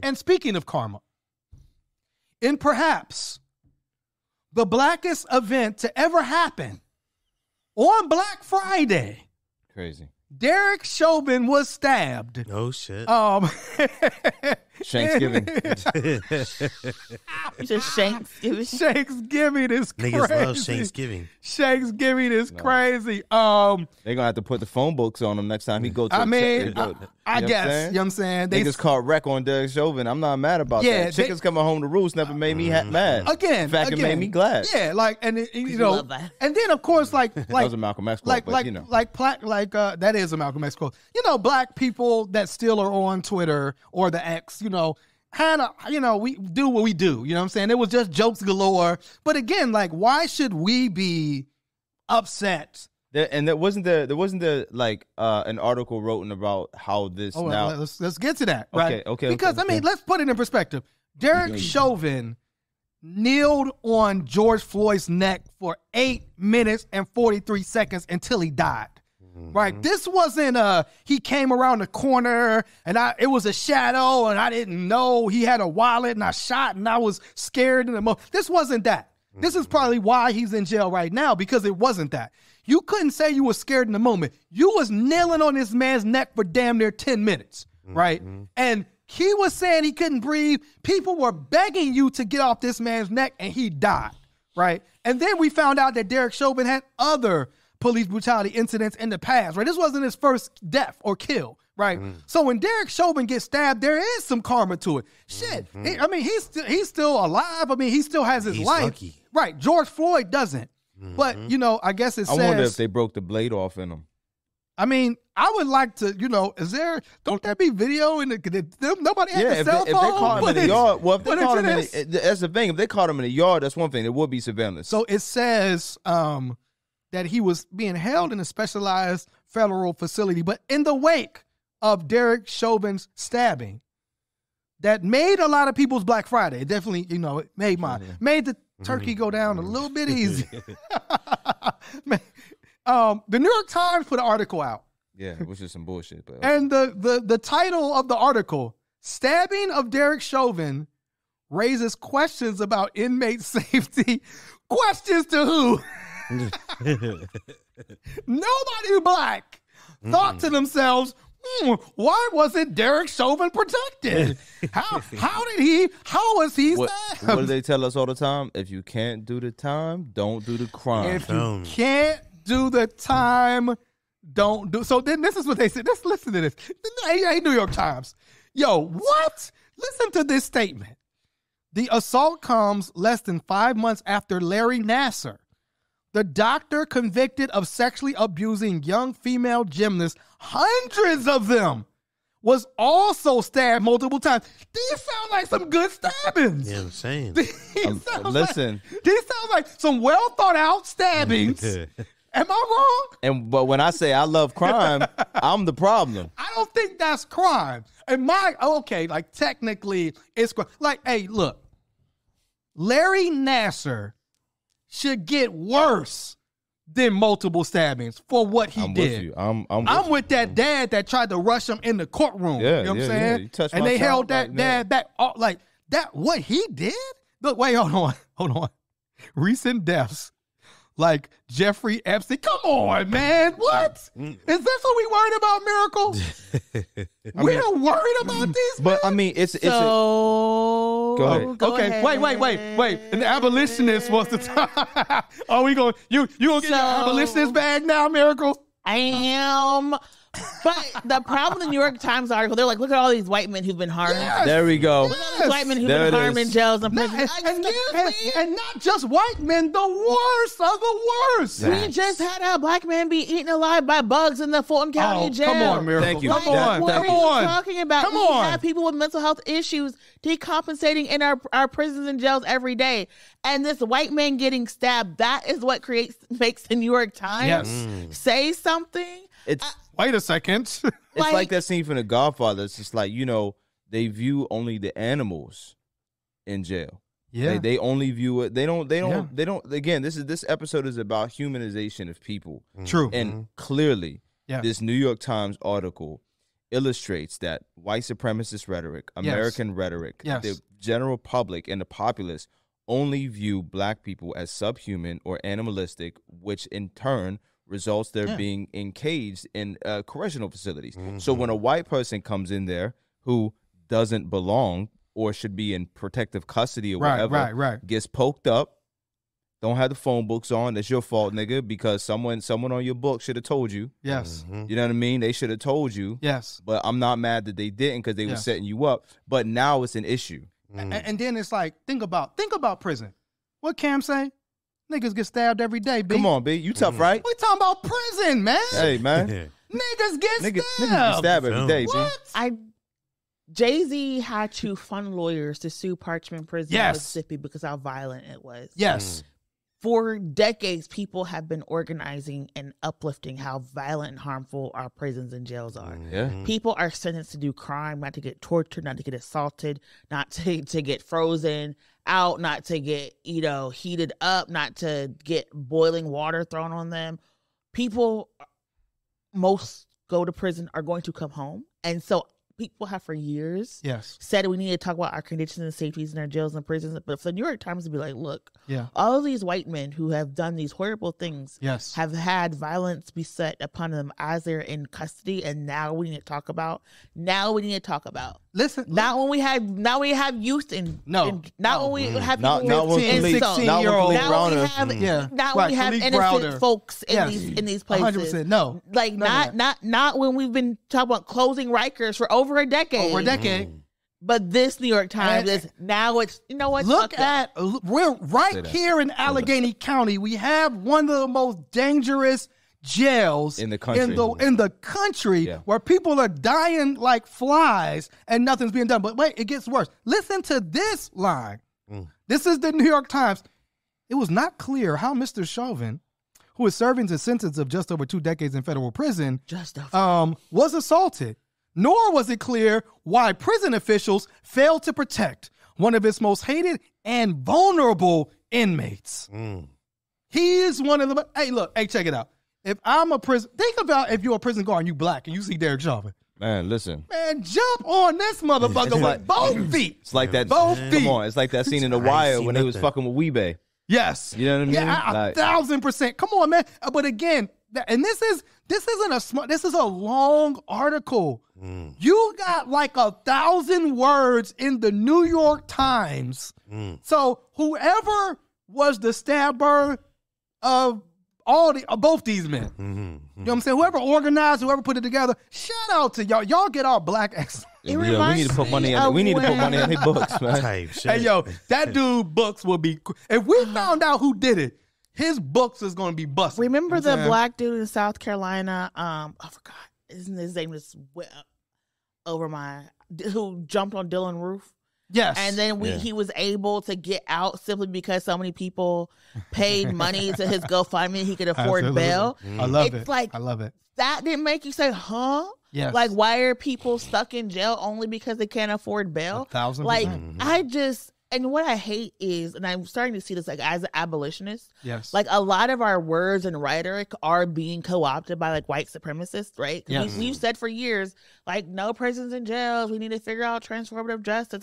And speaking of karma, in perhaps the blackest event to ever happen on Black Friday, crazy. Derrick Chauvin was stabbed. Oh shit. Shanksgiving. Just Shanksgiving. Shanksgiving is crazy. Niggas love Shanksgiving. Shanksgiving is crazy. They're gonna have to put the phone books on him next time he go to. I mean, I know guess. You know what I'm saying? They just caught wreck on Derrick Chauvin. I'm not mad about that. Chickens coming home to roost never made me mad. Again, in fact, it made me glad. Yeah, like, and it, you know, love that. and then of course, like that was a Malcolm X quote, but you know, that is a Malcolm X quote. You know, black people that still are on Twitter or the X, you know, kind of, you know, we do what we do. You know what I'm saying? It was just jokes galore. But again, like, why should we be upset? And there wasn't like an article written about how this now. Let's get to that, right? Okay. Because I mean, let's put it in perspective. Derrick Chauvin kneeled on George Floyd's neck for 8 minutes and 43 seconds until he died. Right? This wasn't he came around the corner and it was a shadow and I didn't know he had a wallet and I shot and I was scared in the moment. This wasn't that. This is probably why he's in jail right now, because it wasn't that. You couldn't say you were scared in the moment. You was kneeling on this man's neck for damn near 10 minutes, right? And he was saying he couldn't breathe. People were begging you to get off this man's neck and he died, right? And then we found out that Derrick Chauvin had other police brutality incidents in the past, right? This wasn't his first death or kill, right? So when Derrick Chauvin gets stabbed, there is some karma to it. Shit, I mean, he's still alive. I mean, he still has his life. Lucky. Right, George Floyd doesn't. But, you know, I guess it says... I wonder if they broke the blade off in him. I mean, I would like to, you know, don't there be video in the, nobody has a cell phone? If they caught him in the yard, well, if they caught him that's the thing. If they caught him in the yard, that's one thing. There would be surveillance. So it says that he was being held in a specialized federal facility, but in the wake of Derrick Chauvin's stabbing, that made a lot of people's Black Friday. It definitely, you know, it made mine. Made the turkey go down a little bit easy. The New York Times put an article out. Yeah, which is some bullshit. But and the title of the article, "Stabbing of Derrick Chauvin Raises Questions About Inmate Safety." Questions to who? Nobody black thought to themselves, why wasn't Derrick Chauvin protected? How was he stabbed? What do they tell us all the time? If you can't do the time, don't do the crime. If you can't do the time, don't do. So then this is what they said. Let's listen to this. Hey, New York Times. Yo, what? Listen to this statement. The assault comes less than 5 months after Larry Nassar, the doctor convicted of sexually abusing young female gymnasts, hundreds of them, was also stabbed multiple times. These sound like some good stabbings. Yeah, I'm saying. These sound like some well thought out stabbings. Am I wrong? But when I say I love crime, I'm the problem. I don't think that's crime. And like technically it's crime. Like, hey, look, Larry Nassar should get worse than multiple stabbings for what he did. With you. I'm with that dad that tried to rush him in the courtroom. Yeah, you know what I'm saying? And they held that dad back. Like that, what he did? Look, wait, hold on. Recent deaths like Jeffrey Epstein. Come on, man. What? Is this what we worried about, Miracle? We're worried about these. But I mean, it's Go ahead. Okay. Ahead. Wait. And the abolitionist wants to talk. Are we going? You gonna get your abolitionist bag now, Miracle? I am. But the problem with the New York Times article, they're like, look at all these white men who've been harmed. Yes. There we go. Look at all these white men who've been harmed in jails and prisons. And not just white men, the worst of the worst. We just had a black man be eaten alive by bugs in the Fulton County jail. Come on, Miracle. Thank you. Come on. What are you talking about? Come we on. have people with mental health issues decompensating in our prisons and jails every day. And this white man getting stabbed, that is what makes the New York Times say something. Wait a second. It's like that scene from The Godfather. It's just like, you know, they view only the animals in jail. Yeah. They only view it. They don't again, this episode is about humanization of people. True. And clearly this New York Times article illustrates that white supremacist rhetoric, American rhetoric, the general public and the populace only view black people as subhuman or animalistic, which in turn results their being encaged in correctional facilities. So when a white person comes in there who doesn't belong or should be in protective custody or whatever, gets poked up, don't have the phone books on, that's your fault, nigga, because someone on your book should have told you. Yes. You know what I mean? They should have told you. Yes. But I'm not mad that they didn't because they were setting you up. But now it's an issue. And then it's like, think about prison. What Cam say? Niggas get stabbed every day, B. Come on, B. You tough, right? We talking about prison, man. Hey, man. Niggas get stabbed. Niggas get stabbed every day, B. Jay-Z had to fund lawyers to sue Parchman Prison in Mississippi because how violent it was. Yes. For decades, people have been organizing and uplifting how violent and harmful our prisons and jails are. People are sentenced to do crime, not to get tortured, not to get assaulted, not to get frozen out, not to get, heated up, not to get boiling water thrown on them. People, most go to prison, are going to come home. And so people have for years said we need to talk about our conditions and safeties in our jails and prisons. But for the New York Times to be like, look, all of these white men who have done these horrible things have had violence beset upon them as they're in custody, and now we need to talk about. Listen, not when we have youth in not when we have people not when 16-year-olds. Now we have innocent folks in these places. 100%. No, like not when we've been talking about closing Rikers for over a decade. But this New York Times is now it's we're right here in Allegheny County. We have one of the most dangerous jails in the country, where people are dying like flies and nothing's being done. But wait, it gets worse. Listen to this line. This is the New York Times. It was not clear how Mr. Chauvin, who is serving a sentence of just over 2 decades in federal prison, was assaulted. Nor was it clear why prison officials failed to protect one of its most hated and vulnerable inmates. He is one of the... Hey, check it out. If I'm a prison... Think about if you're a prison guard and you black and you see Derrick Chauvin. Man, listen. Man, jump on this motherfucker with both feet. It's like that... Both feet. Come on, it's like that scene in The Wire when they was fucking with Weebay. Yes. You know what I mean? Yeah, 1,000%. Come on, man. But again, and this is a long article. You got like 1,000 words in the New York Times. So whoever was the stabber of both these men, you know what I'm saying? Whoever organized, whoever put it together, shout out to y'all. Y'all get our black excellence. We need to put money in. We need to put money in their books, man. Hey, yo, that dude books will be. If we found out who did it, his books is going to be busted. Remember the black dude in South Carolina? I forgot. Isn't his name just went over my? Who jumped on Dylan Roof? Yes. And then he was able to get out simply because so many people paid money to his GoFundMe. He could afford bail. I love it. Like, I love it. That didn't make you say, huh? Yes. Like, why are people stuck in jail only because they can't afford bail? 1,000%. Like, and what I hate is, and I'm starting to see this like as an abolitionist, like a lot of our words and rhetoric are being co-opted by like white supremacists, right? Yes. We've said for years, like, no prisons and jails, we need to figure out transformative justice,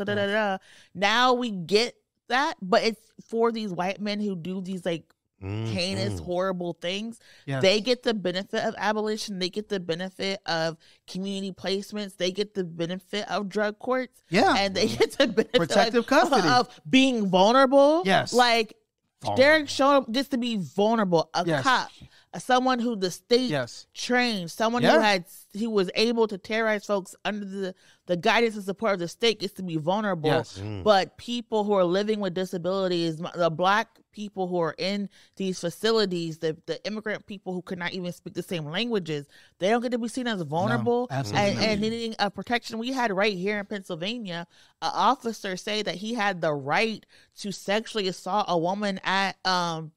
Now we get that, but it's for these white men who do these like heinous, horrible things. They get the benefit of abolition. They get the benefit of community placements. They get the benefit of drug courts. And they get the benefit protective custody of being vulnerable. Like vulnerable. Derrick Chauvin gets to be vulnerable. A cop, someone who the state trained, someone who was able to terrorize folks under the guidance and support of the state gets to be vulnerable. But people who are living with disabilities, the black people who are in these facilities, the immigrant people who could not even speak the same languages, they don't get to be seen as vulnerable and needing a protection. We had right here in Pennsylvania, an officer say that he had the right to sexually assault a woman at the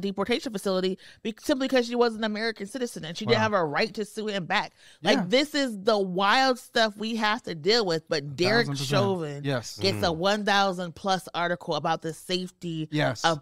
deportation facility simply because she was an American citizen and she didn't have a right to sue him back. Like, this is the wild stuff we have to deal with. But Derrick Chauvin gets a 1,000+ article about the safety of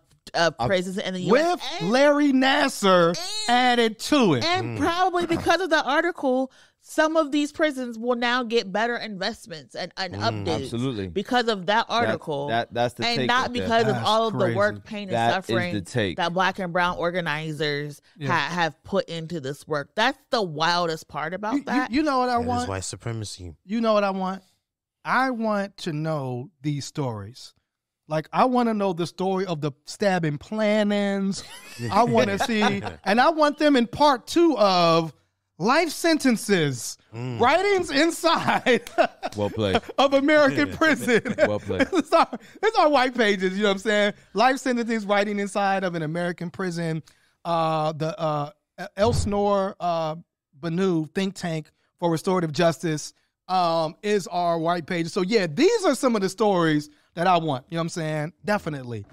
prisons in the U.S. With Larry Nassar added to it. And probably because of the article, some of these prisons will now get better investments and updates. Absolutely. Because of that article. That's the and take. Not because of all of the work, pain, and suffering that Black and brown organizers have put into this work. That's the wildest part about that. You know what I want? That is white supremacy. You know what I want? I want to know these stories. Like, I want to know the story of the stabbing plannings. I want to see, and I want them in part 2 of life sentences, writings inside well played. of American prison. Well played. It's our white pages, you know what I'm saying? Life sentences, writing inside of an American prison. The Elsnore Banu think tank for restorative justice is our white page. So yeah, these are some of the stories that I want. You know what I'm saying? Definitely.